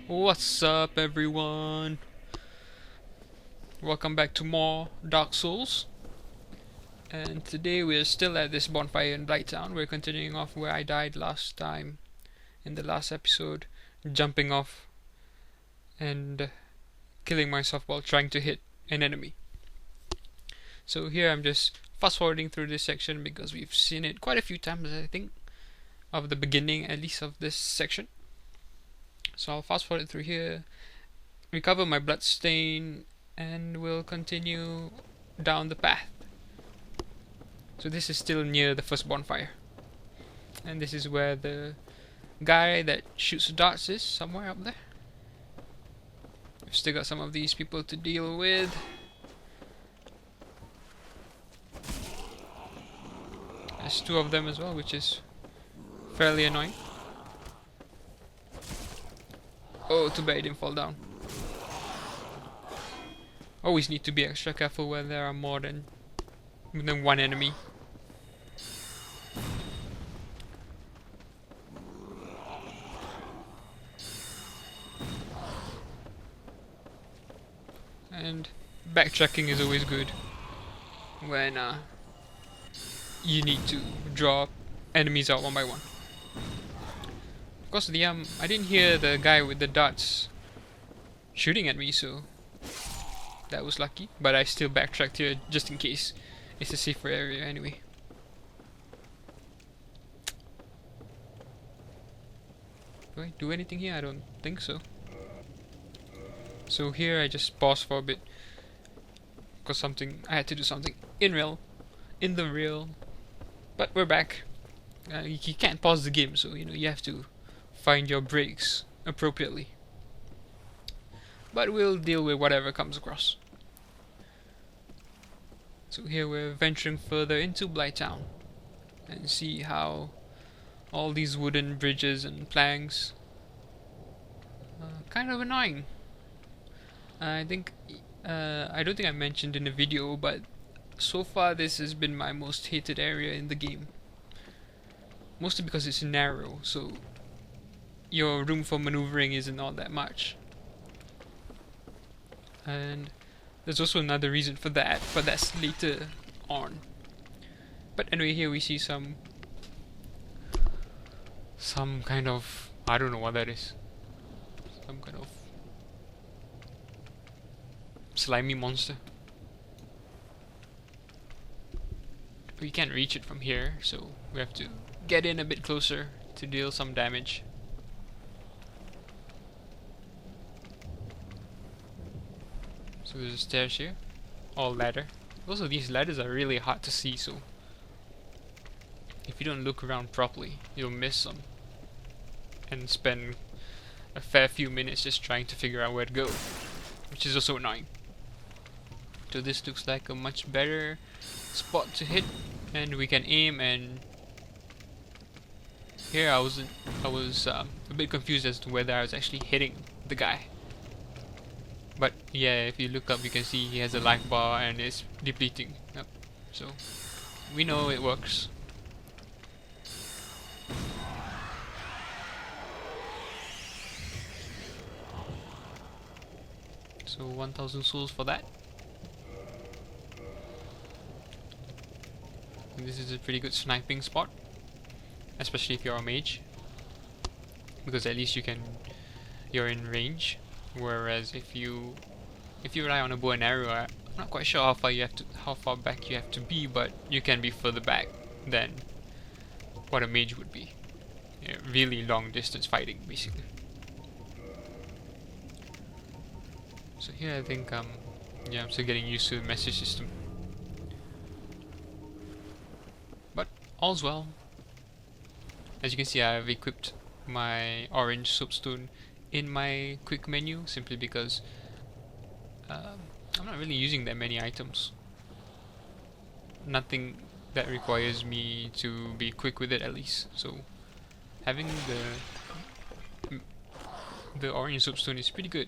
What's up, everyone? Welcome back to more Dark Souls. And today we're still at this bonfire in Blighttown. We're continuing off where I died last time in the last episode, jumping off and killing myself while trying to hit an enemy. So here I'm just fast forwarding through this section because we've seen it quite a few times, I think, of the beginning at least of this section. So I'll fast forward through here, recover my bloodstain, and we'll continue down the path. So this is still near the first bonfire, and this is where the guy that shoots darts is, somewhere up there. We've still got some of these people to deal with. There's two of them as well, which is fairly annoying. Oh, too bad it didn't fall down. Always need to be extra careful when there are more than one enemy. And backtracking is always good when you need to draw enemies out one by one. Of course, I didn't hear the guy with the darts shooting at me, so that was lucky. But I still backtracked here just in case. It's a safer area anyway. Do I do anything here? I don't think so. So here I just paused for a bit because I had to do something in the real. But we're back. You can't pause the game, so you have to find your breaks appropriately. But we'll deal with whatever comes across. So here we're venturing further into Blighttown and see how all these wooden bridges and planks kind of annoying. I don't think I mentioned in the video, but so far this has been my most hated area in the game. Mostly because it's narrow, so your room for maneuvering isn't all that much. And there's also another reason for that, but that's later on. But anyway, here we see some kind of, I don't know what that is. Some kind of slimy monster. We can't reach it from here, so we have to get in a bit closer to deal some damage. So there's stairs here, all ladder. Also, these ladders are really hard to see, so if you don't look around properly, you'll miss them and spend a fair few minutes just trying to figure out where to go, which is also annoying. So this looks like a much better spot to hit, and we can aim. And here I was a bit confused as to whether I was actually hitting the guy. But yeah, if you look up, you can see he has a life bar and it's depleting. Yep. So we know it works. So 1,000 souls for that. This is a pretty good sniping spot, especially if you're a mage, because at least you're in range. Whereas if you rely on a bow and arrow, I'm not quite sure how far back you have to be, but you can be further back than what a mage would be. Really long distance fighting, basically. So here I think I'm still getting used to the message system. But all's well. As you can see, I've equipped my orange soapstone in my quick menu simply because I'm not really using that many items. Nothing that requires me to be quick with it, at least. So having the orange soapstone is pretty good,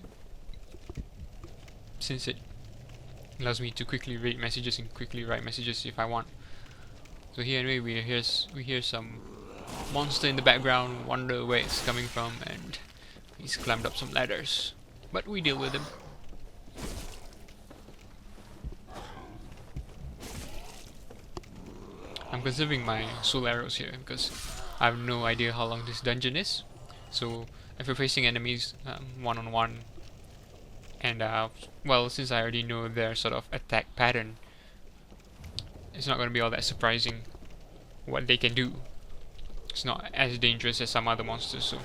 since it allows me to quickly read messages and quickly write messages if I want. So here anyway, we hear some monster in the background, wonder where it's coming from, and He's climbed up some ladders, but we deal with him. I'm conserving my soul arrows here because I have no idea how long this dungeon is. So if you're facing enemies one-on-one, and well, since I already know their sort of attack pattern, it's not going to be all that surprising what they can do. It's not as dangerous as some other monsters, so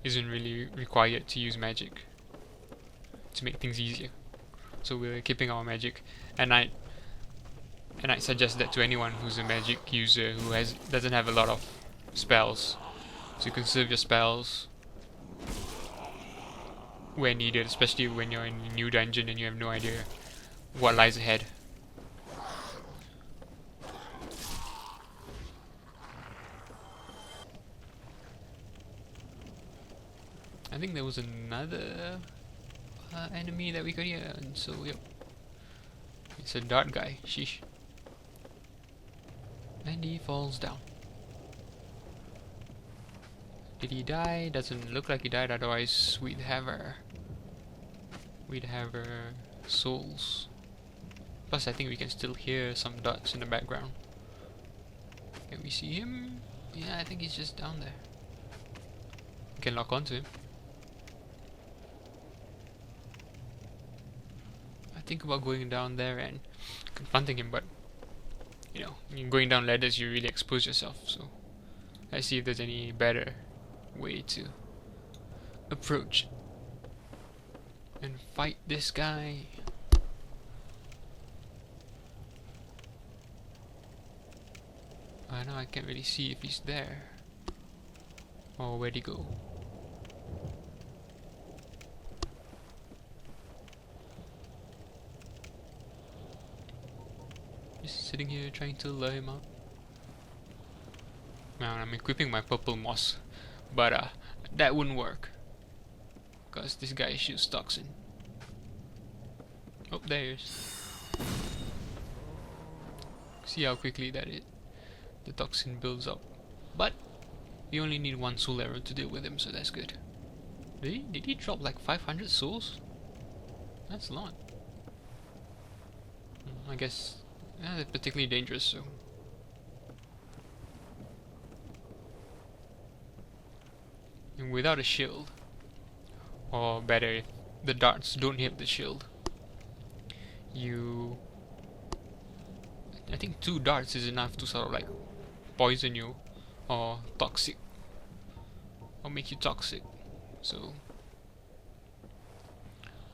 isn't really required to use magic to make things easier. So we're keeping our magic, and I suggest that to anyone who's a magic user who doesn't have a lot of spells. So you conserve your spells where needed, especially when you're in a new dungeon and you have no idea what lies ahead. I think there was another enemy that we could hear, and so yep, it's a dart guy. Sheesh. And he falls down. Did he die? Doesn't look like he died, otherwise we'd have our souls. Plus I think we can still hear some darts in the background. Can we see him? Yeah, I think he's just down there. We can lock onto him. I think about going down there and confronting him, but you know, going down ladders you really expose yourself, so let's see if there's any better way to approach and fight this guy. I know I can't really see if he's there. Oh, where'd he go? Just sitting here trying to lure him out. Man, I'm equipping my purple moss, but that wouldn't work because this guy shoots toxin. Oh, there he is. See how quickly the toxin builds up. But we only need one soul arrow to deal with him, so that's good. Did he drop like 500 souls? That's a lot. I guess they're particularly dangerous, so. And without a shield, or better, if the darts don't hit the shield, I think 2 darts is enough to sort of like poison you or toxic or make you toxic. So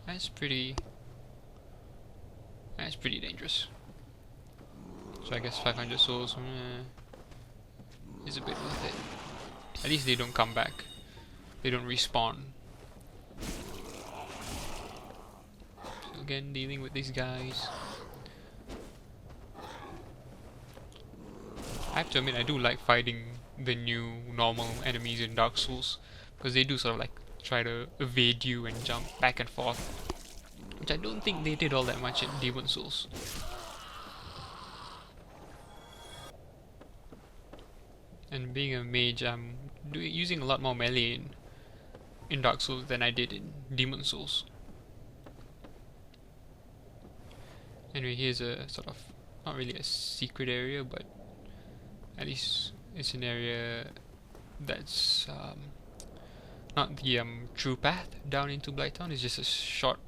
that's pretty dangerous. So I guess 500 souls is a bit worth it. At least they don't come back. They don't respawn. So again, dealing with these guys. I have to admit, I do like fighting the new normal enemies in Dark Souls, because they do sort of like try to evade you and jump back and forth, which I don't think they did all that much in Demon Souls. And being a mage, I'm using a lot more melee in Dark Souls than I did in Demon Souls. Anyway, here's a sort of, not really a secret area, but at least it's an area that's not the true path down into Blighttown. It's just a short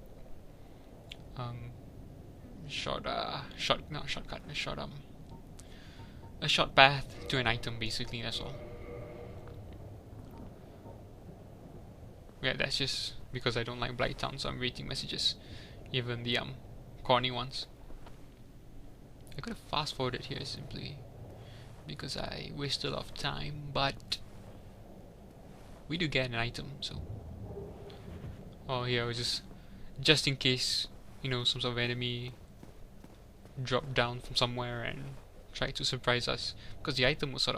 path to an item, basically. That's all. Yeah, that's just because I don't like Blighttown, so I'm reading messages, even the corny ones. I could have fast forwarded here simply because I wasted a lot of time, but we do get an item, so. Oh, here I was just in case, you know, some sort of enemy dropped down from somewhere and tried to surprise us, because the item was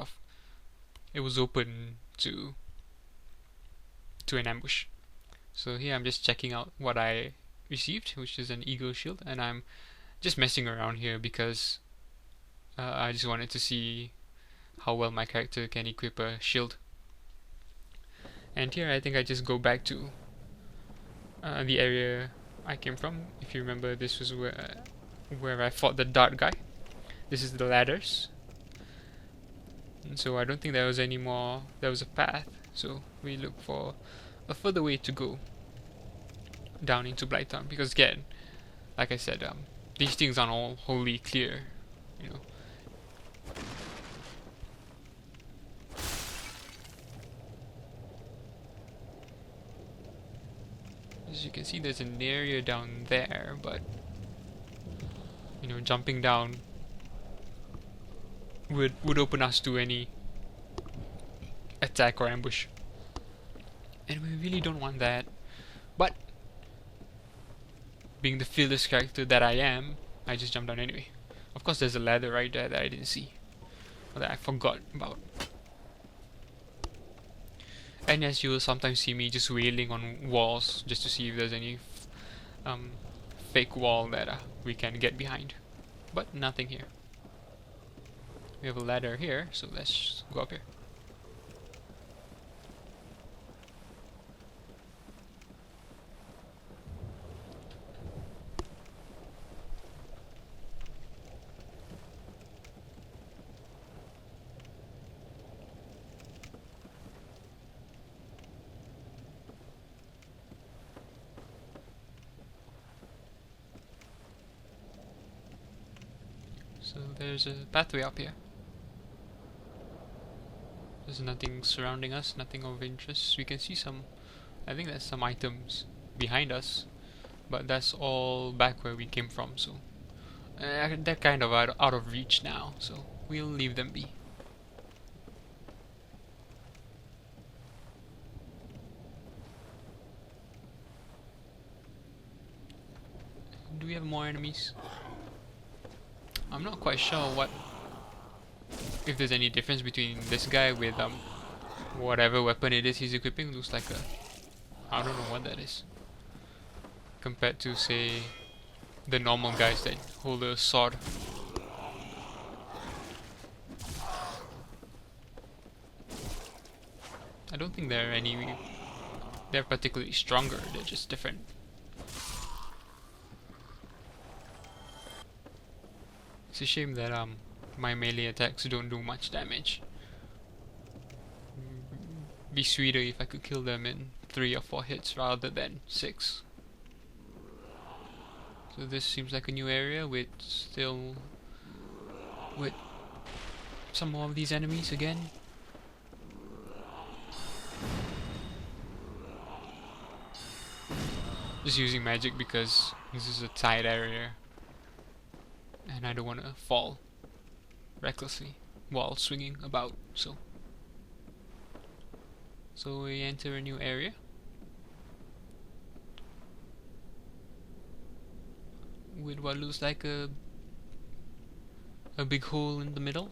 it was open to an ambush. So here I'm just checking out what I received, which is an eagle shield, and I'm just messing around here because I just wanted to see how well my character can equip a shield. And here I think I just go back to the area I came from. If you remember, this was where I fought the dart guy. This is the ladders. And so I don't think there was any more. There was a path. So we look for a further way to go down into Blighttown, because again, like I said, these things aren't all wholly clear, you know. As you can see, there's an area down there, but you know, jumping down would open us to any attack or ambush, and we really don't want that. But being the fearless character that I am, I just jumped down anyway. Of course, there's a ladder right there that I didn't see, or that I forgot about. And yes, you will sometimes see me just wailing on walls just to see if there's any fake wall that we can get behind. But nothing here. We have a ladder here, so let's go up here. So there's a pathway up here. There's nothing surrounding us, nothing of interest. We can see some, I think there's some items behind us, but that's all back where we came from, so they're kind of out of reach now, so we'll leave them be. Do we have more enemies? I'm not quite sure if there's any difference between this guy with whatever weapon it is he's equipping. Looks like I don't know what that is, compared to, say, the normal guys that hold a sword. I don't think they're particularly stronger, they're just different. It's a shame that my melee attacks don't do much damage. Be sweeter if I could kill them in 3 or 4 hits rather than 6. So this seems like a new area with some more of these enemies again. Just using magic because this is a tight area and I don't want to fall recklessly while swinging about. So we enter a new area. With what looks like a big hole in the middle.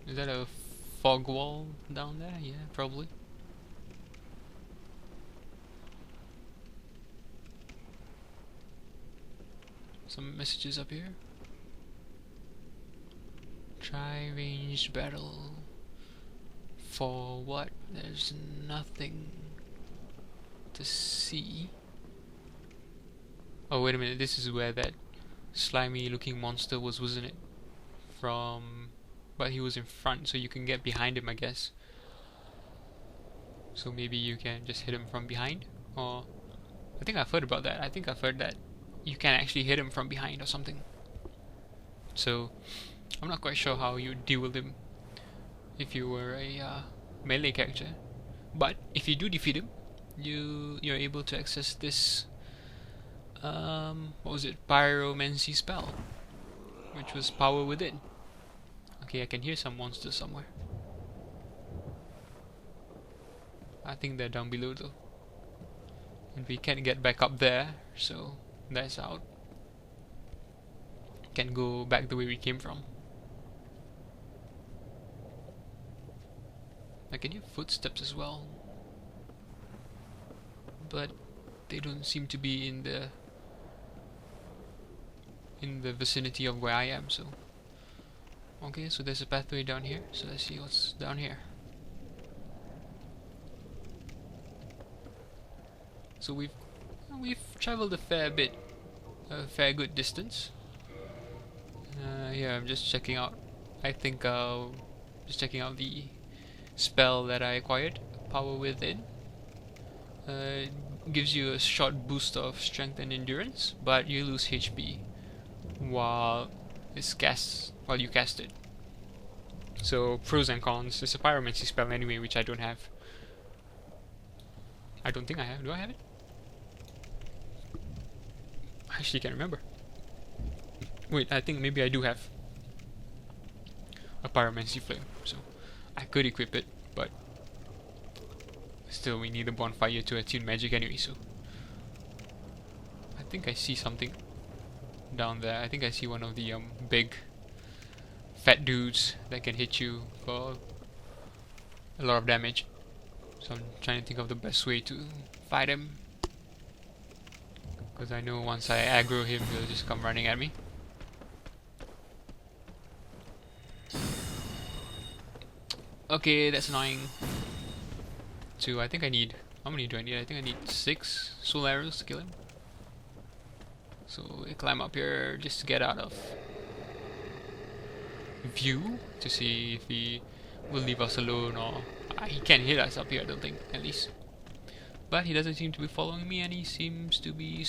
Is that a fog wall down there? Yeah, probably. Some messages up here. Try ranged battle. For what? There's nothing to see. Oh, wait a minute. This is where that slimy looking monster was, wasn't it? But he was in front, so you can get behind him, I guess. So maybe you can just hit him from behind? Or I think I've heard about that. I think I've heard that you can actually hit him from behind or something. So I'm not quite sure how you deal with him if you were a melee character. But if you do defeat him, you're able to access this what was it? Pyromancy spell, which was power within. Okay, I can hear some monsters somewhere. I think they're down below though. And we can't get back up there, so that's out. Can go back the way we came from. I can hear footsteps as well, but they don't seem to be in the vicinity of where I am, so Okay, so there's a pathway down here, so let's see what's down here. So we've traveled a fair bit, a fair good distance. Yeah, I'm just checking out. I think just checking out the spell that I acquired, Power Within. Gives you a short boost of strength and endurance, but you lose HP while you cast it. So pros and cons. It's a pyromancy spell anyway, which I don't have. I don't think I have. Do I have it? I actually can't remember. Wait, I think maybe I do have a pyromancy flame, so I could equip it, but still we need a bonfire to attune magic anyway, so I think I see something down there. I think I see one of the big fat dudes that can hit you for a lot of damage. So I'm trying to think of the best way to fight him, because I know once I aggro him he'll just come running at me. Okay, that's annoying. So I think I need, how many do I need? I think I need 6 soul arrows to kill him. So we climb up here just to get out of view to see if he will leave us alone, or he can't hit us up here, I don't think, at least. But he doesn't seem to be following me, and he seems to be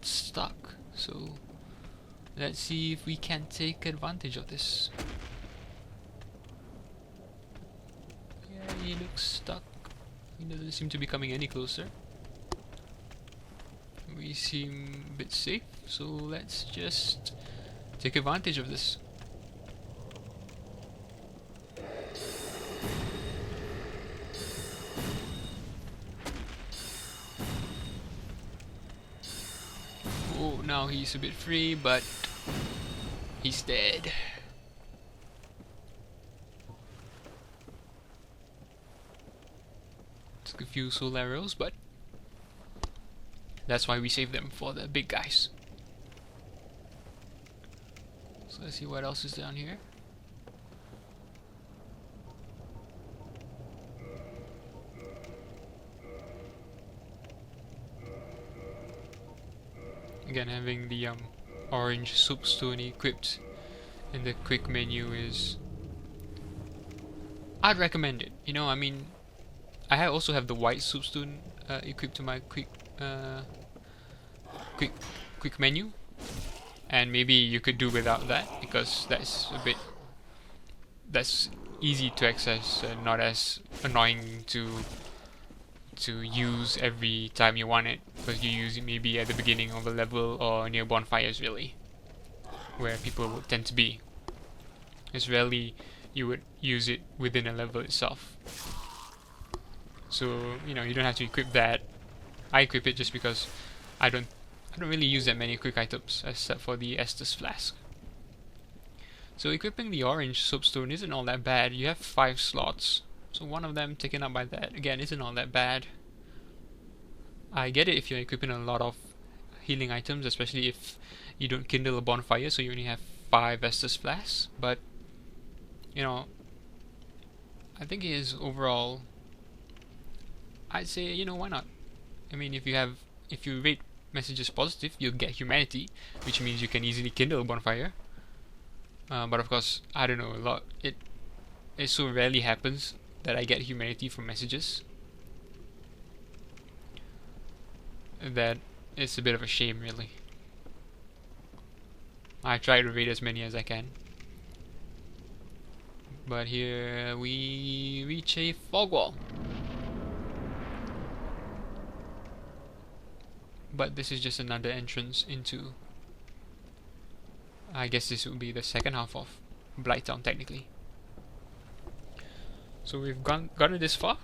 stuck. So let's see if we can take advantage of this. Yeah, he looks stuck. He doesn't seem to be coming any closer. We seem a bit safe, so let's just take advantage of this. Oh, now he's a bit free, but he's dead. Took a few soul arrows, but that's why we save them for the big guys. So let's see what else is down here. Again, having the orange soapstone equipped in the quick menu is, I'd recommend it. You know, I mean, I also have the white soapstone equipped to my quick menu, and maybe you could do without that, because that's easy to access and not as annoying to use every time you want it, because you use it maybe at the beginning of a level or near bonfires, really, where people would tend to be. It's rarely you would use it within a level itself. So, you know, you don't have to equip that. I equip it just because I don't really use that many quick items except for the Estus flask. So equipping the orange soapstone isn't all that bad. You have 5 slots, so one of them taken up by that again isn't all that bad. I get it if you're equipping a lot of healing items, especially if you don't kindle a bonfire, so you only have 5 Estus flasks, but you know, I think it is overall, I'd say, you know, why not? I mean, if you rate messages positive, you'll get humanity, which means you can easily kindle a bonfire. But of course, I don't know, it so rarely happens that I get humanity from messages that it's a bit of a shame, really. I try to rate as many as I can. But here we reach a fog wall. But this is just another entrance into, I guess this would be the second half of Blighttown, technically. So we've gotten this far.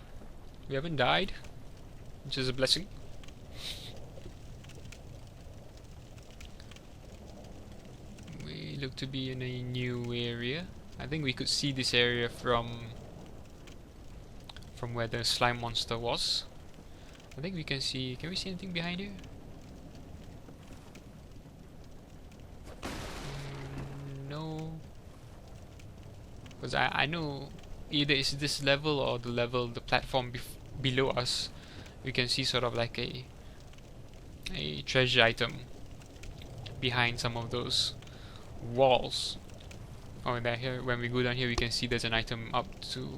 We haven't died, which is a blessing. We look to be in a new area. I think we could see this area from where the slime monster was. I think we can see. Can we see anything behind here? No. because I know either it's this level or the platform below us. We can see sort of like a treasure item behind some of those walls. Oh, and here, when we go down here, we can see there's an item up to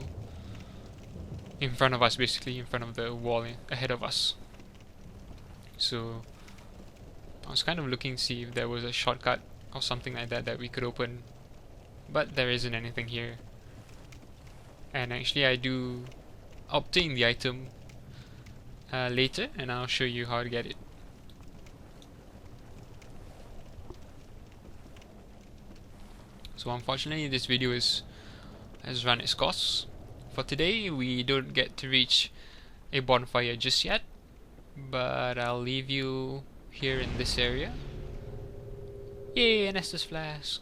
in front of us, basically in front of the wall ahead of us. So I was kind of looking to see if there was a shortcut or something like that that we could open, but there isn't anything here. And actually I do obtain the item later, and I'll show you how to get it. So unfortunately this video has run its course. For today we don't get to reach a bonfire just yet, but I'll leave you here in this area. Yay, an Estus flask!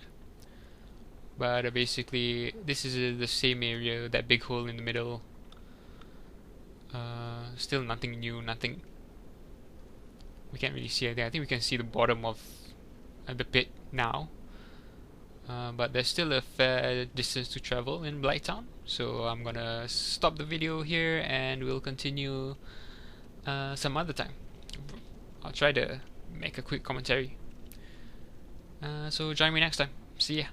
But basically this is the same area, that big hole in the middle. Still nothing new, nothing. We can't really see anything. I think we can see the bottom of the pit now. But there's still a fair distance to travel in Blighttown, so I'm gonna stop the video here and we'll continue some other time. I'll try to make a quick commentary. So join me next time. See ya.